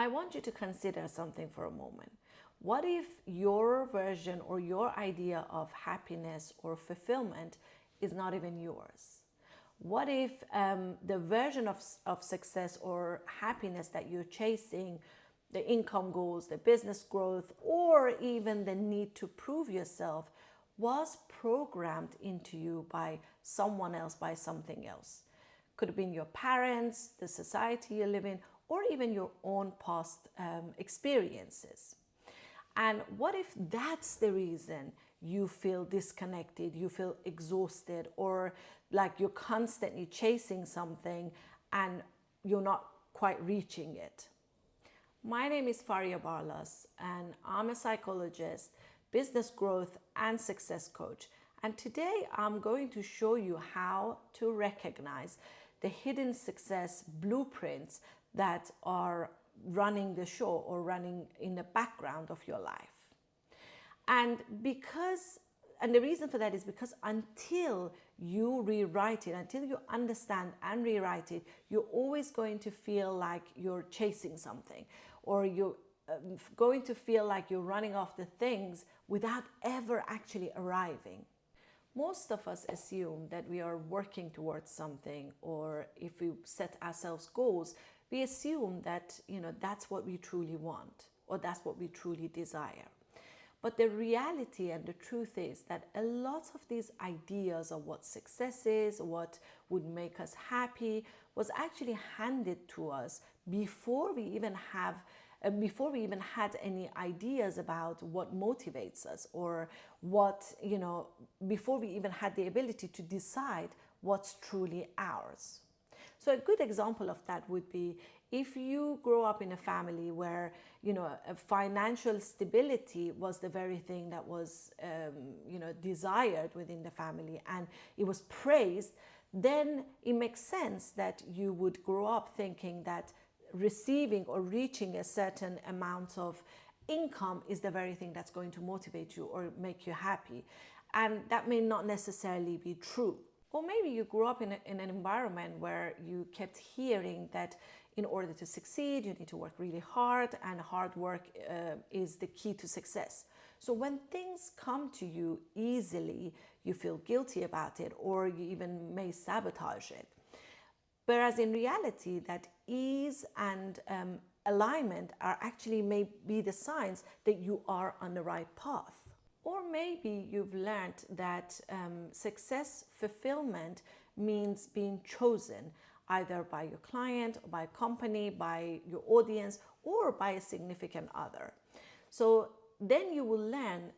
I want you to consider something for a moment. What if your version or your idea of happiness or fulfillment is not even yours? What if the version of success or happiness that you're chasing, the income goals, the business growth, or even the need to prove yourself was programmed into you by someone else, by something else? Could have been your parents, the society you live in, or even your own past experiences. And what if that's the reason you feel disconnected, you feel exhausted, or like you're constantly chasing something and you're not quite reaching it? My name is Farya Barlas, and I'm a psychologist, business growth and success coach. And today I'm going to show you how to recognize the hidden success blueprints that are running the show or running in the background of your life. And the reason for that is because until you rewrite it, until you understand and rewrite it, you're always going to feel like you're chasing something, or you're going to feel like you're running after things without ever actually arriving. Most of us assume that we are working towards something, or if we set ourselves goals, we assume that, that's what we truly want, or that's what we truly desire. But the reality and the truth is that a lot of these ideas of what success is, what would make us happy, was actually handed to us before we even had any ideas about what motivates us, or before we even had the ability to decide what's truly ours. So a good example of that would be if you grow up in a family where, financial stability was the very thing that was, desired within the family, and it was praised, then it makes sense that you would grow up thinking that receiving or reaching a certain amount of income is the very thing that's going to motivate you or make you happy. And that may not necessarily be true. Or maybe you grew up in an environment where you kept hearing that in order to succeed, you need to work really hard, and hard work is the key to success. So when things come to you easily, you feel guilty about it, or you even may sabotage it. Whereas in reality, that ease and alignment are actually may be the signs that you are on the right path. Or maybe you've learned that success fulfillment means being chosen either by your client, or by a company, by your audience, or by a significant other. So then you will learn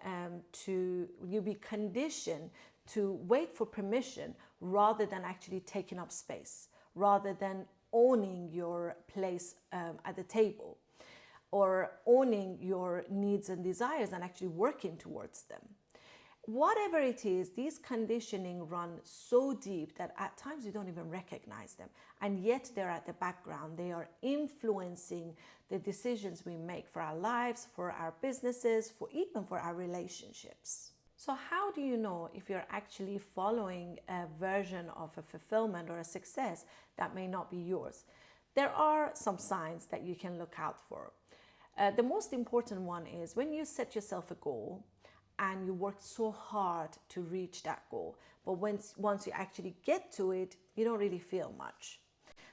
you'll be conditioned to wait for permission rather than actually taking up space, rather than owning your place at the table, or owning your needs and desires and actually working towards them. Whatever it is, these conditioning run so deep that at times you don't even recognize them, and yet they're at the background. They are influencing the decisions we make for our lives, for our businesses, even for our relationships. So how do you know if you're actually following a version of a fulfillment or a success that may not be yours? There are some signs that you can look out for. The most important one is when you set yourself a goal and you work so hard to reach that goal, but once you actually get to it, you don't really feel much.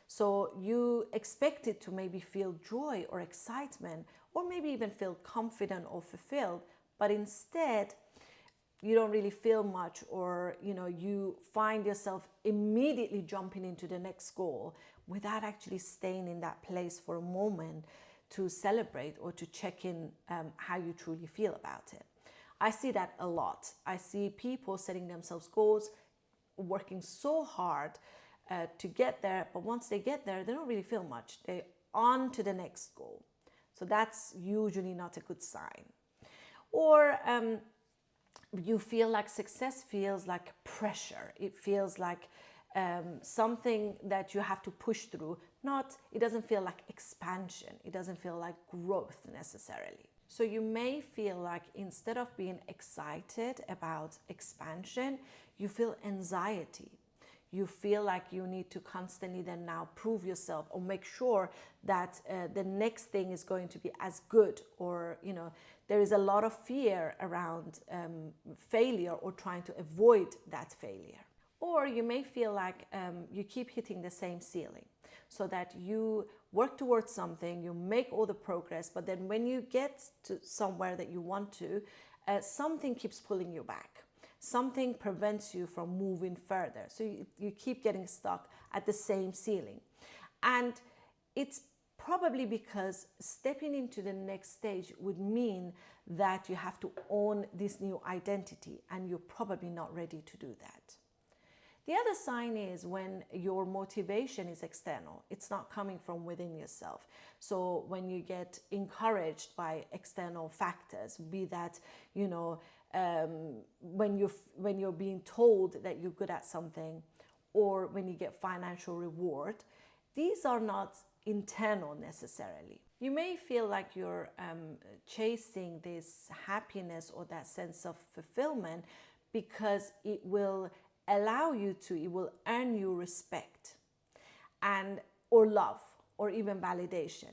So you expect it to maybe feel joy or excitement, or maybe even feel confident or fulfilled, but instead you don't really feel much, or you find yourself immediately jumping into the next goal without actually staying in that place for a moment to celebrate or to check in how you truly feel about it. I see that a lot. I see people setting themselves goals, working so hard to get there, but once they get there, they don't really feel much. They're on to the next goal. So that's usually not a good sign. Or you feel like success feels like pressure. It feels like something that you have to push through. It doesn't feel like expansion. It doesn't feel like growth necessarily. So you may feel like instead of being excited about expansion, you feel anxiety. you feel like you need to constantly then now prove yourself or make sure that the next thing is going to be as good, or there is a lot of fear around failure or trying to avoid that failure. Or you may feel like you keep hitting the same ceiling, so that you work towards something, you make all the progress, but then when you get to somewhere that you want to, something keeps pulling you back. Something prevents you from moving further. So you keep getting stuck at the same ceiling. And it's probably because stepping into the next stage would mean that you have to own this new identity, and you're probably not ready to do that. The other sign is when your motivation is external. It's not coming from within yourself. So when you get encouraged by external factors, be that, when you're being told that you're good at something, or when you get financial reward, these are not internal necessarily. You may feel like you're chasing this happiness or that sense of fulfillment because it will earn you respect or love or even validation,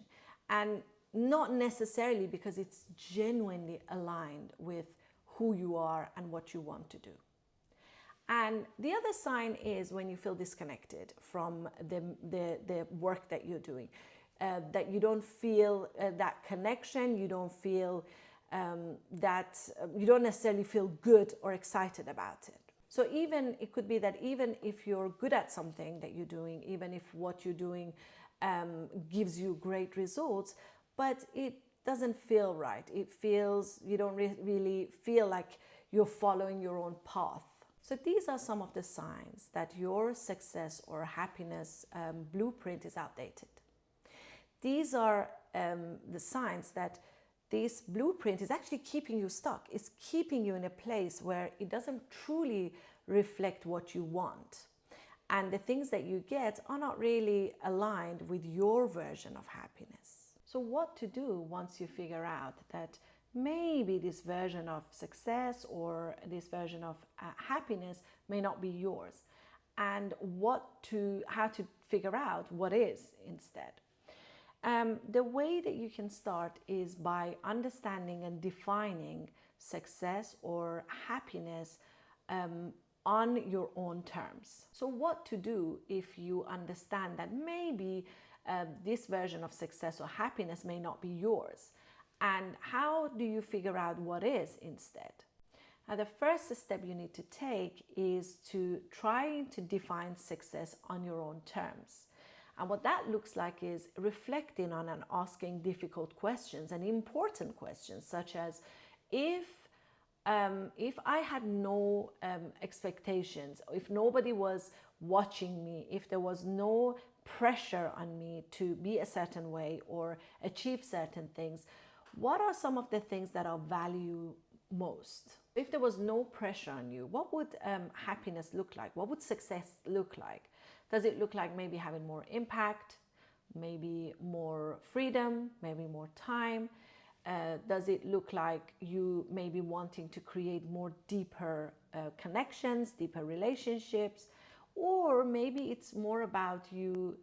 and not necessarily because it's genuinely aligned with who you are and what you want to do. And the other sign is when you feel disconnected from the work that you're doing, that you don't feel that connection, you don't feel you don't necessarily feel good or excited about it. So it could be that even if you're good at something that you're doing, even if what you're doing gives you great results, but it doesn't feel right. You don't really feel like you're following your own path. So these are some of the signs that your success or happiness blueprint is outdated. These are the signs that this blueprint is actually keeping you stuck. It's keeping you in a place where it doesn't truly reflect what you want. And the things that you get are not really aligned with your version of happiness. So what to do once you figure out that maybe this version of success or this version of happiness may not be yours, and how to figure out what is instead. The way that you can start is by understanding and defining success or happiness on your own terms. So what to do if you understand that maybe this version of success or happiness may not be yours, and how do you figure out what is instead? Now, the first step you need to take is to try to define success on your own terms. And what that looks like is reflecting on and asking difficult questions and important questions, such as if I had no expectations, if nobody was watching me, if there was no pressure on me to be a certain way or achieve certain things, what are some of the things that I value most? If there was no pressure on you, what would happiness look like? What would success look like? Does it look like maybe having more impact, maybe more freedom, maybe more time? Does it look like you maybe wanting to create more deeper connections, deeper relationships? Or maybe it's more about you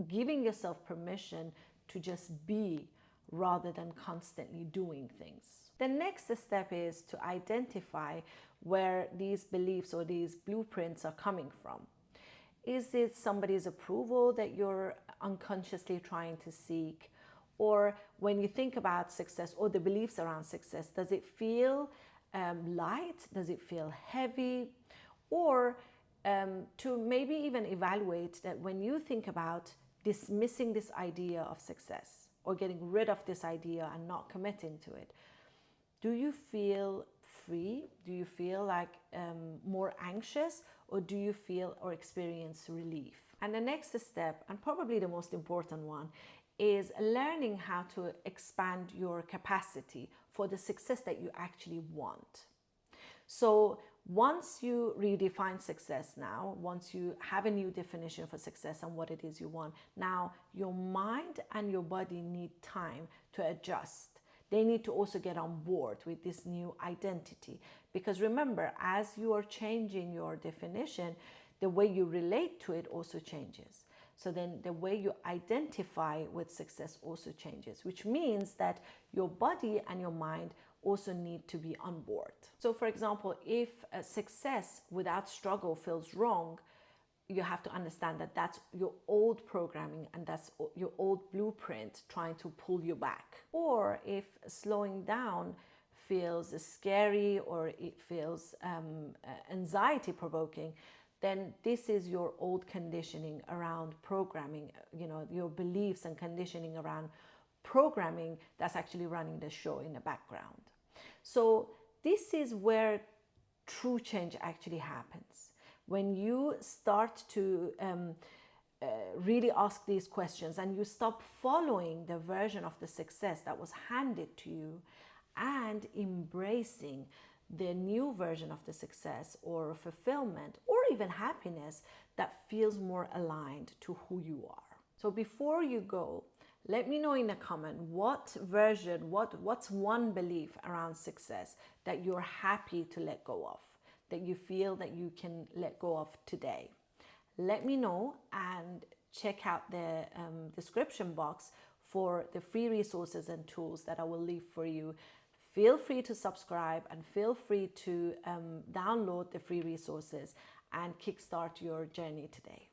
giving yourself permission to just be rather than constantly doing things. The next step is to identify where these beliefs or these blueprints are coming from. Is it somebody's approval that you're unconsciously trying to seek? Or when you think about success or the beliefs around success, does it feel light? Does it feel heavy? Or to maybe even evaluate that when you think about dismissing this idea of success or getting rid of this idea and not committing to it, do you feel free? Do you feel like more anxious, or do you feel or experience relief? And the next step, and probably the most important one, is learning how to expand your capacity for the success that you actually want. So once you redefine success now, once you have a new definition for success and what it is you want, now your mind and your body need time to adjust. They need to also get on board with this new identity. Because remember, as you are changing your definition, the way you relate to it also changes. So then the way you identify with success also changes, which means that your body and your mind also need to be on board. So for example, if a success without struggle feels wrong, you have to understand that that's your old programming and that's your old blueprint trying to pull you back. Or if slowing down feels scary or it feels anxiety provoking, then this is your old conditioning around programming, your beliefs and conditioning around programming that's actually running the show in the background. So this is where true change actually happens. When you start to really ask these questions and you stop following the version of the success that was handed to you and embracing the new version of the success or fulfillment or even happiness that feels more aligned to who you are. So before you go, let me know in a comment what's one belief around success that you're happy to let go of, that you feel that you can let go of today. Let me know and check out the description box for the free resources and tools that I will leave for you. Feel free to subscribe and feel free to download the free resources and kickstart your journey today.